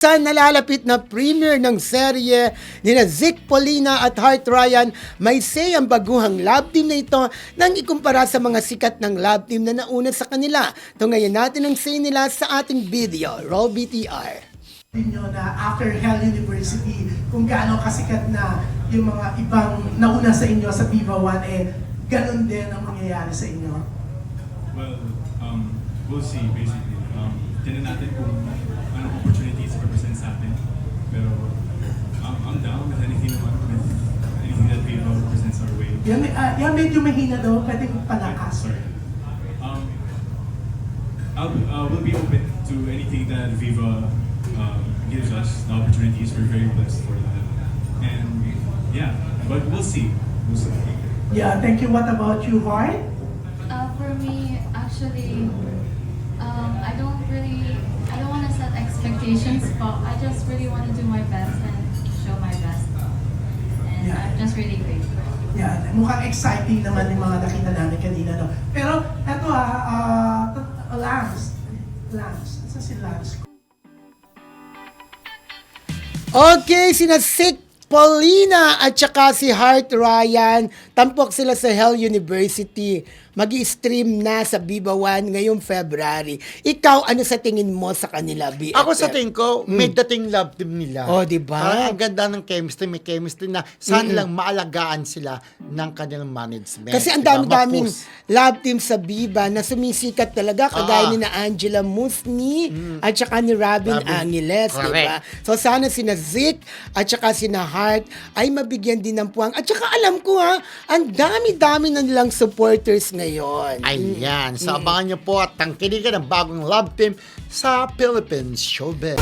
Sa nalalapit na premiere ng serye ni Zic Paulina at Heart Ryan, may say ang baguhang love team na ito nang ikumpara sa mga sikat ng love team na nauna sa kanila. Tungayan natin ang say nila sa ating video. Roll BTR. Nyo na after Hell University, kung gaano kasikat na yung mga ibang nauna sa inyo sa Viva One, ganun din ang mangyayari sa inyo? Well, we'll see basically. Tinan natin kung anong opportunities represent sa atin. Pero I'm down with anything naman, with anything that Viva represents our way. Yan medyo mahina daw, pwedeng palakas. Sorry. We'll be open to anything that Viva gives us, the opportunities. We're very blessed for that. And yeah, but we'll see. We'll see. Yeah, thank you. What about you, Heart? For me, actually, I don't want to set expectations, but I just really want to do my best and show my best. And Yeah. I'm just really grateful. Yeah, mukhang exciting naman yung mga nakita namin kanina, no? Pero, eto Lance. Saan si Lance? Okay, sina Zic Paulina at saka si Heart Ryan, tampok sila sa Hell University. Mag-i-stream na sa Viva One ngayong February. Ikaw, ano sa tingin mo sa kanila, BFF? Ako sa tingin ko, may dating love team nila. Oh, di ba? Parang ang ganda ng chemistry, may chemistry na sana lang maalagaan sila ng kanilang management. Kasi ang Diba? dami-daming Mapus. love team sa Viva na sumisikat talaga, kagaya ni na Angela Musni at saka ni Robin Angeles, di ba? Correct. So sana sina Zic at saka sina Heart ay mabigyan din ng puwang. At saka alam ko ang dami-dami na nilang supporters ngayon. Ayan. So, abangan nyo po at tangkiligan ang bagong love team sa Philippines Showbiz.